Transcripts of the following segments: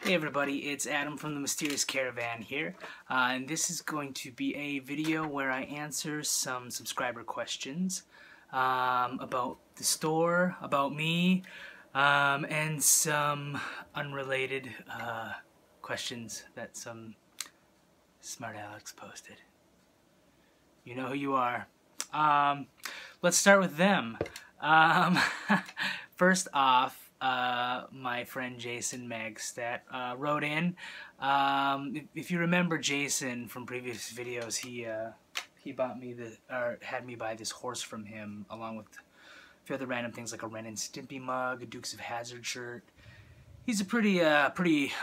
Hey everybody, it's Adam from the Mysterious Caravan here, and this is going to be a video where I answer some subscriber questions about the store, about me, and some unrelated questions that some smart Alex posted. You know who you are. Let's start with them. First off, my friend Jason Megstedt wrote in. If you remember Jason from previous videos, he bought me had me buy this horse from him, along with a few other random things like a Ren and Stimpy mug, a Dukes of Hazzard shirt. He's a pretty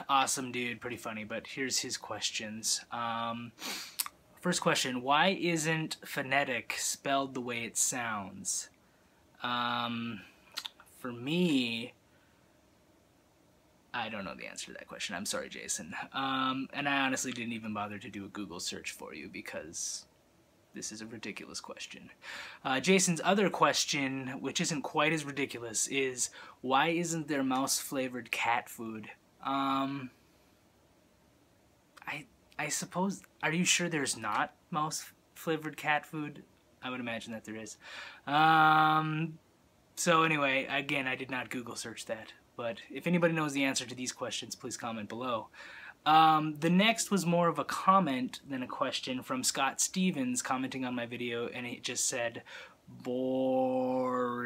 awesome dude, pretty funny. But here's his questions. First question: why isn't phonetic spelled the way it sounds? For me, I don't know the answer to that question. I'm sorry, Jason. And I honestly didn't even bother to do a Google search for you because this is a ridiculous question. Jason's other question, which isn't quite as ridiculous, is why isn't there mouse-flavored cat food? I suppose, are you sure there's not mouse-flavored cat food? I would imagine that there is. So anyway, again, I did not Google search that. But if anybody knows the answer to these questions, please comment below. The next was more of a comment than a question from Scott Stevens commenting on my video, and it just said, boring.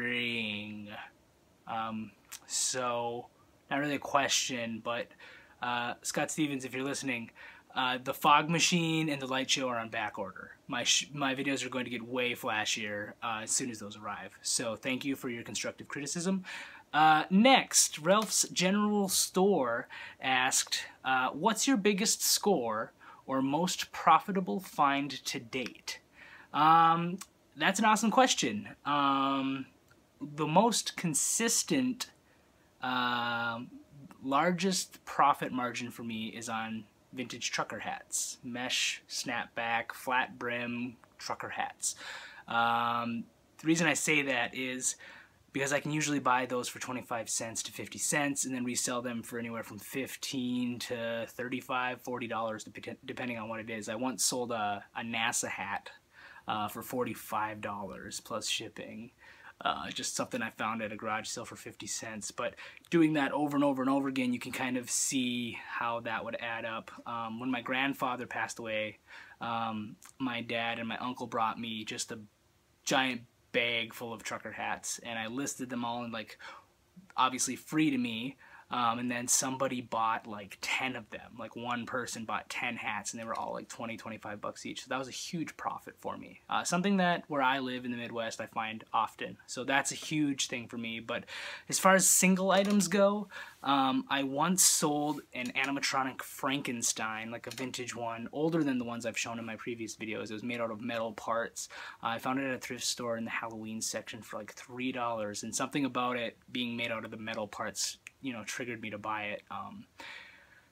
So, not really a question, but Scott Stevens, if you're listening, the fog machine and the light show are on back order. My videos are going to get way flashier as soon as those arrive. So thank you for your constructive criticism. Next, Ralph's General Store asked, what's your biggest score or most profitable find to date? That's an awesome question. The most consistent, largest profit margin for me is on vintage trucker hats. Mesh, snapback, flat brim trucker hats. The reason I say that is because I can usually buy those for 25 cents to 50 cents and then resell them for anywhere from $15 to $35, $40 depending on what it is. I once sold a NASA hat for $45 plus shipping. Just something I found at a garage sale for 50 cents. But doing that over and over and over again, you can kind of see how that would add up. When my grandfather passed away, my dad and my uncle brought me just a giant bag full of trucker hats, and I listed them all in, like, obviously free to me, and then somebody bought like 10 of them. Like one person bought 10 hats, and they were all like 20, 25 bucks each. So that was a huge profit for me. Something that where I live in the Midwest I find often. So that's a huge thing for me. But as far as single items go, I once sold an animatronic Frankenstein, like a vintage one, older than the ones I've shown in my previous videos. It was made out of metal parts. I found it at a thrift store in the Halloween section for like $3, and something about it being made out of the metal parts, you know, triggered me to buy it.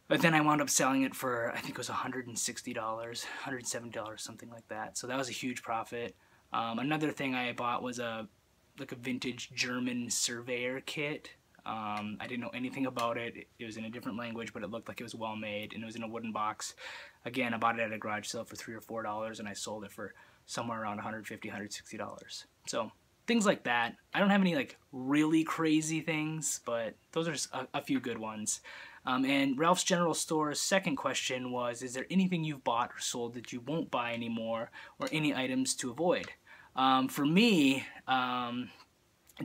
But then I wound up selling it for, I think it was $160, $170, something like that. So that was a huge profit. Another thing I bought was like a vintage German surveyor kit. I didn't know anything about it. It was in a different language, but it looked like it was well made, and it was in a wooden box. Again, I bought it at a garage sale for $3 or $4, and I sold it for somewhere around $150, $160. So things like that. I don't have any like really crazy things, but those are a few good ones. And Ralph's General Store's second question was, is there anything you've bought or sold that you won't buy anymore, or any items to avoid? For me,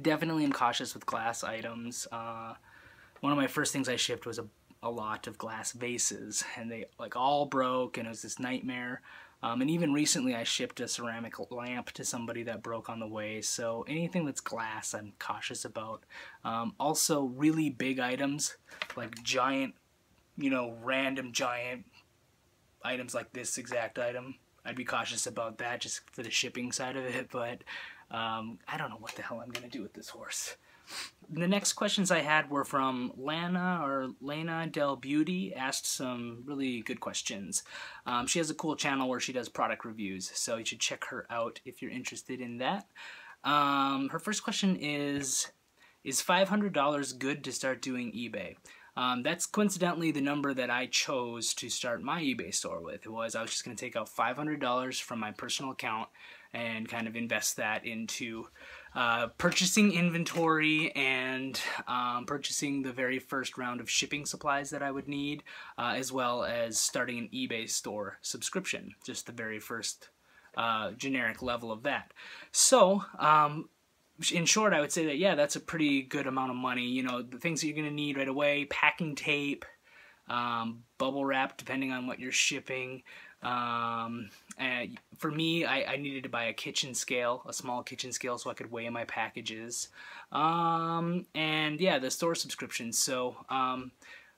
definitely am cautious with glass items. One of my first things I shipped was a lot of glass vases, and they like all broke, and it was this nightmare. And even recently I shipped a ceramic lamp to somebody that broke on the way, so anything that's glass I'm cautious about. Also really big items, like giant, you know, random giant items like this exact item. I'd be cautious about that just for the shipping side of it, but I don't know what the hell I'm going to do with this horse. The next questions I had were from Lana Del Beauty. Asked some really good questions. She has a cool channel where she does product reviews, so you should check her out if you're interested in that. Her first question is $500 good to start doing eBay? That's coincidentally the number that I chose to start my eBay store with. I was just going to take out $500 from my personal account and kind of invest that into purchasing inventory and purchasing the very first round of shipping supplies that I would need, as well as starting an eBay store subscription, just the very first generic level of that. So, in short, I would say that, yeah, that's a pretty good amount of money. You know, the things that you're going to need right away: packing tape, bubble wrap, depending on what you're shipping. And for me, I needed to buy a kitchen scale, a small kitchen scale, so I could weigh my packages. And yeah, the store subscription. So,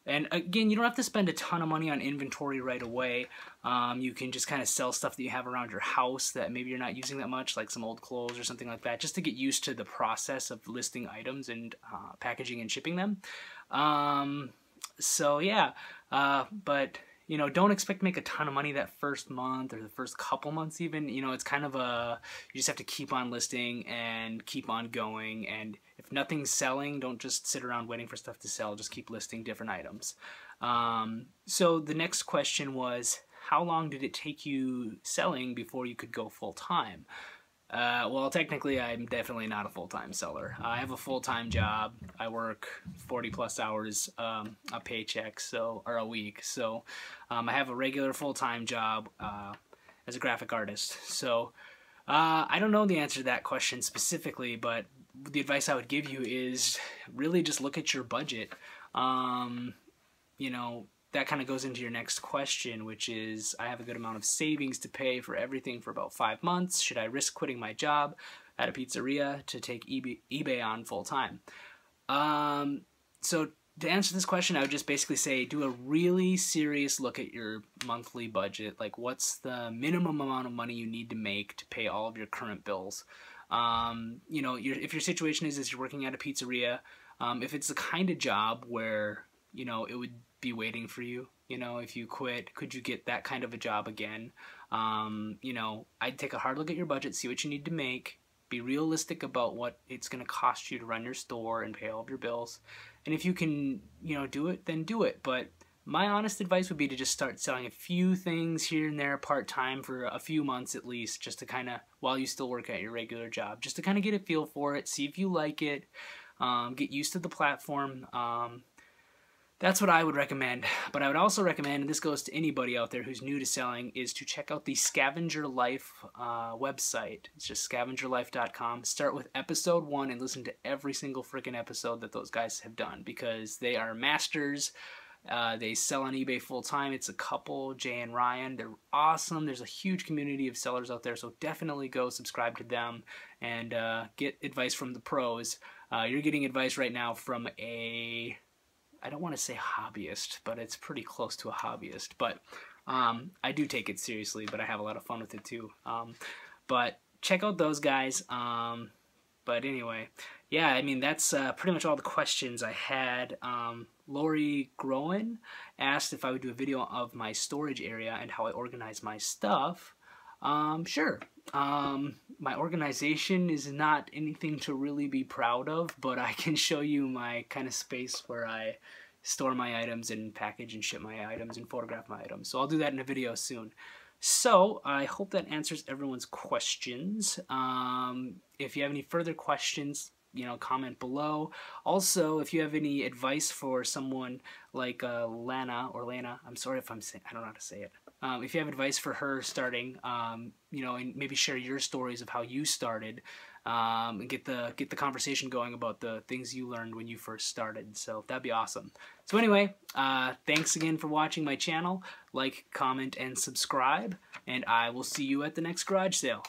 and again, you don't have to spend a ton of money on inventory right away. You can just kind of sell stuff that you have around your house that maybe you're not using that much, like some old clothes or something like that, just to get used to the process of listing items and packaging and shipping them. So yeah, but you know, don't expect to make a ton of money that first month or the first couple months even. You know, it's kind of you just have to keep on listing and keep on going. And if nothing's selling, don't just sit around waiting for stuff to sell. Just keep listing different items. So the next question was, how long did it take you selling before you could go full-time? Well, technically, I'm definitely not a full-time seller. I have a full-time job. I work 40-plus hours a paycheck, or a week. So I have a regular full-time job as a graphic artist. So I don't know the answer to that question specifically, but the advice I would give you is really just look at your budget. You know, that kind of goes into your next question, which is, I have a good amount of savings to pay for everything for about 5 months. Should I risk quitting my job at a pizzeria to take eBay on full time? So to answer this question, I would just basically say, do a really serious look at your monthly budget. Like, what's the minimum amount of money you need to make to pay all of your current bills? You know, if your situation is you're working at a pizzeria, if it's the kind of job where, you know, it would be waiting for you. You know, if you quit, could you get that kind of a job again? You know, I'd take a hard look at your budget, see what you need to make, be realistic about what it's going to cost you to run your store and pay all of your bills. And if you can, you know, do it, then do it. But my honest advice would be to just start selling a few things here and there part-time for a few months at least, just to kind of, while you still work at your regular job, just to kind of get a feel for it, see if you like it, get used to the platform. That's what I would recommend. But I would also recommend, and this goes to anybody out there who's new to selling, is to check out the Scavenger Life website. It's just scavengerlife.com. Start with episode 1 and listen to every single freaking episode that those guys have done, because they are masters. They sell on eBay full time. It's a couple, Jay and Ryan. They're awesome. There's a huge community of sellers out there, so definitely go subscribe to them and get advice from the pros. You're getting advice right now from I don't want to say hobbyist, but it's pretty close to a hobbyist. But I do take it seriously, but I have a lot of fun with it too. But check out those guys. But anyway, yeah, I mean, that's pretty much all the questions I had. Lori Groen asked if I would do a video of my storage area and how I organize my stuff. Sure. My organization is not anything to really be proud of, but I can show you my kind of space where I store my items and package and ship my items and photograph my items. So I'll do that in a video soon. So I hope that answers everyone's questions. If you have any further questions, you know, comment below. Also, if you have any advice for someone like Lana, I'm sorry if I'm saying, I don't know how to say it. If you have advice for her starting, you know, and maybe share your stories of how you started, and get the conversation going about the things you learned when you first started. So that'd be awesome. So anyway, thanks again for watching my channel. Like, comment, and subscribe, and I will see you at the next garage sale.